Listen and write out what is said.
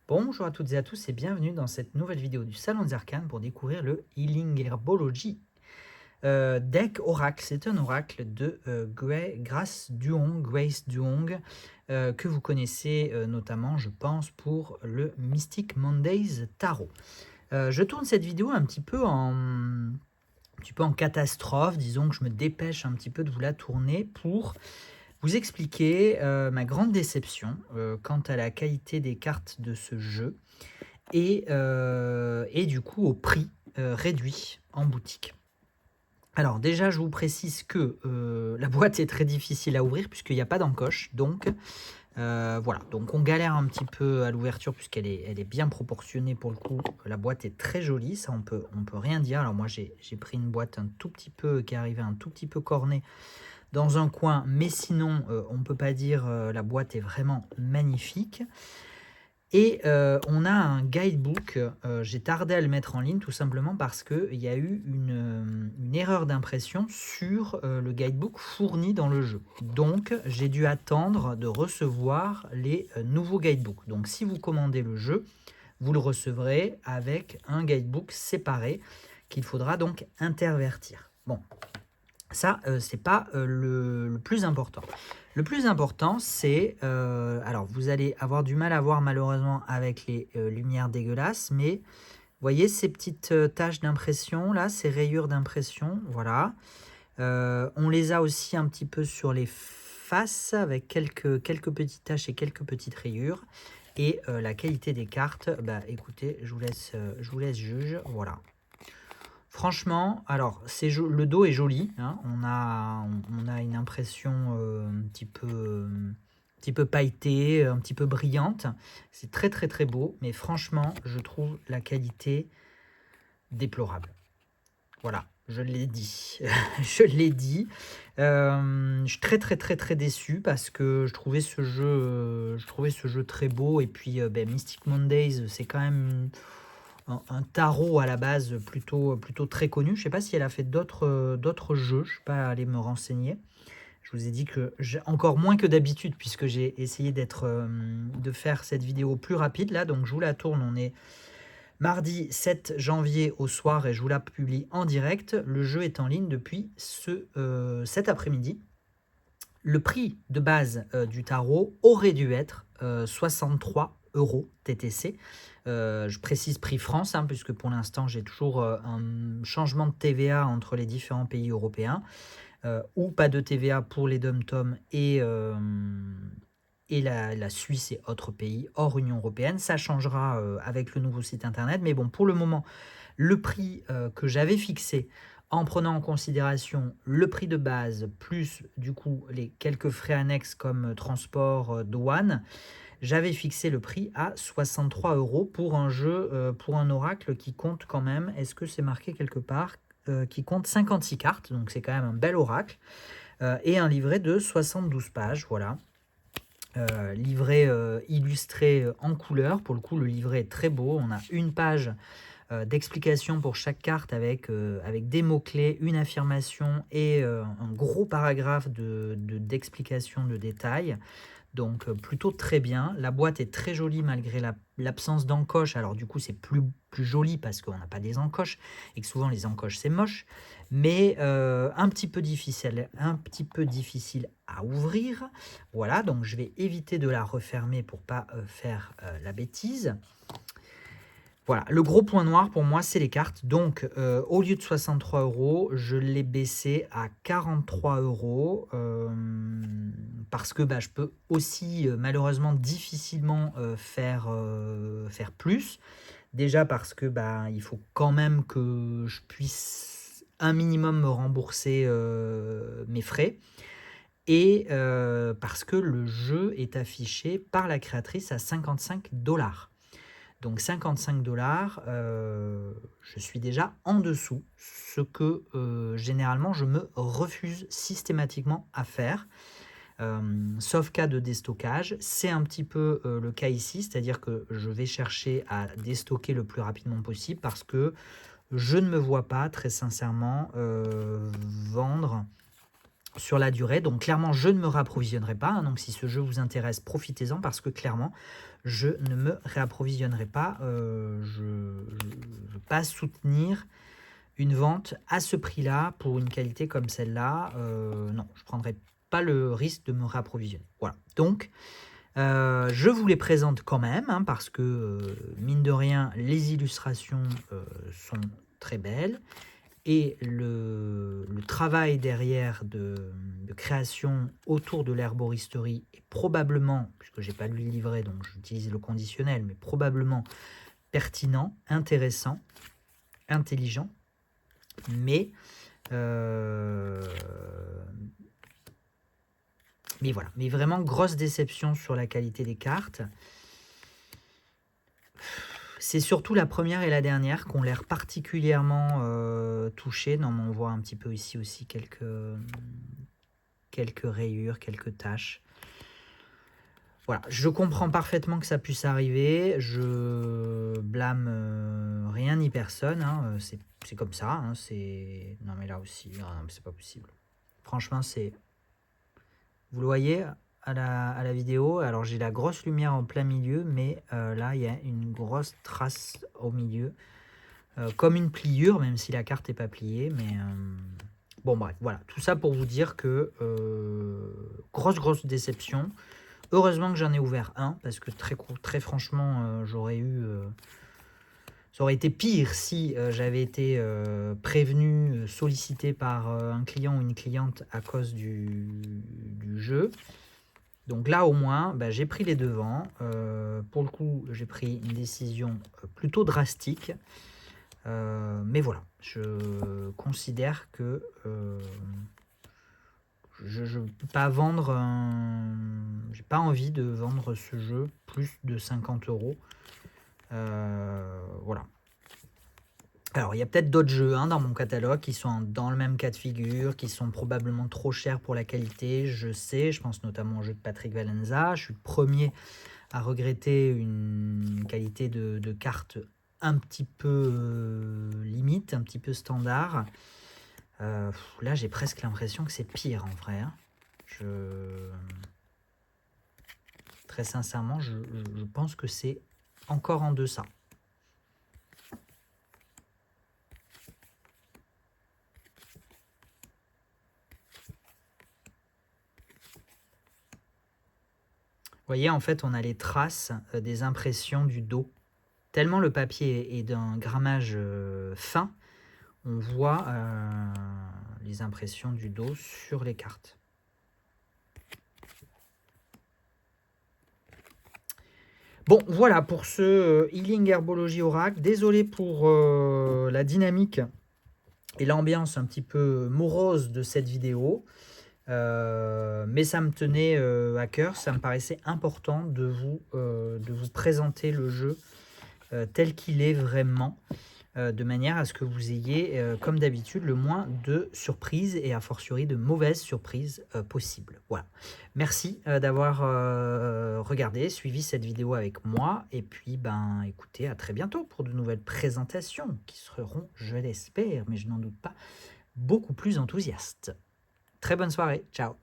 Bonjour à toutes et à tous et bienvenue dans cette nouvelle vidéo du Salon des Arcanes pour découvrir le Healing Herbology deck Oracle. C'est un oracle de Grace Duong, que vous connaissez notamment, je pense, pour le Mystic Mondays Tarot. Je tourne cette vidéo un petit peu en catastrophe, disons que je me dépêche un petit peu de vous la tourner pour vous expliquer ma grande déception quant à la qualité des cartes de ce jeu et du coup au prix réduit en boutique. Alors déjà, je vous précise que la boîte est très difficile à ouvrir puisqu'il n'y a pas d'encoche. Donc voilà, donc on galère un petit peu à l'ouverture puisqu'elle est bien proportionnée pour le coup. La boîte est très jolie, ça on peut rien dire. Alors moi j'ai pris une boîte un tout petit peu qui arrivait un tout petit peu cornée dans un coin, mais sinon on ne peut pas dire la boîte est vraiment magnifique. Et on a un guidebook, j'ai tardé à le mettre en ligne tout simplement parce qu'il y a eu une erreur d'impression sur le guidebook fourni dans le jeu. Donc j'ai dû attendre de recevoir les nouveaux guidebooks. Donc si vous commandez le jeu, vous le recevrez avec un guidebook séparé qu'il faudra donc intervertir. Bon, ça, c'est pas le plus important. Le plus important, c'est... alors, vous allez avoir du mal à voir malheureusement avec les lumières dégueulasses, mais vous voyez ces petites taches d'impression, là, ces rayures d'impression, voilà. On les a aussi un petit peu sur les faces, avec quelques petites taches et quelques petites rayures. Et la qualité des cartes, bah écoutez, je vous laisse juge, voilà. Franchement, alors le dos est joli, hein, on a une impression un petit peu pailletée, un petit peu brillante. C'est très très très beau, mais franchement, je trouve la qualité déplorable. Voilà, je l'ai dit. Je l'ai dit. Je suis très très très très déçu parce que je trouvais ce jeu très beau. Et puis Mystic Mondays, c'est quand même un tarot à la base plutôt très connu. Je ne sais pas si elle a fait d'autres jeux, je ne suis pas allé me renseigner. Je vous ai dit que j'ai encore moins que d'habitude puisque j'ai essayé de faire cette vidéo plus rapide là. Donc je vous la tourne, on est mardi 7 janvier au soir et je vous la publie en direct. Le jeu est en ligne depuis cet après-midi. Le prix de base du tarot aurait dû être 63 € TTC. Je précise prix France, hein, puisque pour l'instant j'ai toujours un changement de TVA entre les différents pays européens, ou pas de TVA pour les dom-tom et la Suisse et autres pays hors Union européenne. Ça changera avec le nouveau site internet, mais bon, pour le moment, le prix que j'avais fixé en prenant en considération le prix de base plus du coup les quelques frais annexes comme transport, douane, j'avais fixé le prix à 63 € pour un jeu, pour un oracle qui compte quand même, est-ce que c'est marqué quelque part, qui compte 56 cartes, donc c'est quand même un bel oracle, et un livret de 72 pages, voilà. Livret illustré en couleur, pour le coup le livret est très beau, on a une page d'explications pour chaque carte avec des mots-clés, une affirmation et un gros paragraphe d'explication de détails. Donc plutôt très bien. La boîte est très jolie malgré l'absence d'encoche. Alors du coup c'est plus joli parce qu'on n'a pas des encoches et que souvent les encoches c'est moche. Mais un petit peu difficile à ouvrir. Voilà, donc je vais éviter de la refermer pour pas faire la bêtise. Voilà, le gros point noir pour moi, c'est les cartes. Donc, au lieu de 63 €, je l'ai baissé à 43 € parce que je peux aussi malheureusement difficilement faire plus. Déjà parce que il faut quand même que je puisse un minimum me rembourser mes frais. Et parce que le jeu est affiché par la créatrice à 55 $. Donc 55 $, je suis déjà en dessous, ce que généralement je me refuse systématiquement à faire, sauf cas de déstockage. C'est un petit peu le cas ici, c'est-à-dire que je vais chercher à déstocker le plus rapidement possible parce que je ne me vois pas très sincèrement vendre sur la durée. Donc clairement, je ne me réapprovisionnerai pas, hein. Donc si ce jeu vous intéresse, profitez-en parce que clairement, je ne me réapprovisionnerai pas. Je ne veux pas soutenir une vente à ce prix-là pour une qualité comme celle-là. Non, je ne prendrai pas le risque de me réapprovisionner. Voilà. Donc, je vous les présente quand même, hein, parce que, mine de rien, les illustrations sont très belles. Et le travail derrière de création autour de l'herboristerie est probablement, puisque je n'ai pas lu le livret, donc j'utilise le conditionnel, mais probablement pertinent, intéressant, intelligent, mais voilà. Mais vraiment, grosse déception sur la qualité des cartes. C'est surtout la première et la dernière qui ont l'air particulièrement touchées. Non, mais on voit un petit peu ici aussi quelques rayures, quelques taches. Voilà, je comprends parfaitement que ça puisse arriver. Je blâme rien ni personne. Hein. C'est comme ça. Hein. Non, mais là aussi, non, c'est pas possible. Franchement, c'est... Vous le voyez à la vidéo, alors j'ai la grosse lumière en plein milieu, mais là il y a une grosse trace au milieu, comme une pliure, même si la carte n'est pas pliée, mais bon bref, voilà, tout ça pour vous dire que grosse déception. Heureusement que j'en ai ouvert un, parce que très franchement, ça aurait été pire si j'avais été prévenu, sollicité par un client ou une cliente à cause du jeu. Donc là, au moins, j'ai pris les devants. Pour le coup, j'ai pris une décision plutôt drastique. Mais voilà, je considère que je ne peux pas vendre j'ai pas envie de vendre ce jeu plus de 50 €. Voilà. Alors, il y a peut-être d'autres jeux dans mon catalogue qui sont dans le même cas de figure, qui sont probablement trop chers pour la qualité, je sais, je pense notamment au jeu de Patrick Valenza. Je suis le premier à regretter une qualité de carte un petit peu limite, un petit peu standard. Là, j'ai presque l'impression que c'est pire en vrai. Hein. Très sincèrement, je pense que c'est encore en deçà. Vous voyez, en fait, on a les traces des impressions du dos. Tellement le papier est d'un grammage fin, on voit les impressions du dos sur les cartes. Bon, voilà pour ce Healing Herbology Oracle. Désolé pour la dynamique et l'ambiance un petit peu morose de cette vidéo. Mais ça me tenait à cœur, ça me paraissait important de vous présenter le jeu tel qu'il est vraiment, de manière à ce que vous ayez, comme d'habitude, le moins de surprises et a fortiori de mauvaises surprises possibles. Voilà. Merci d'avoir regardé, suivi cette vidéo avec moi, et puis écoutez, à très bientôt pour de nouvelles présentations qui seront, je l'espère, mais je n'en doute pas, beaucoup plus enthousiastes. Très bonne soirée, ciao.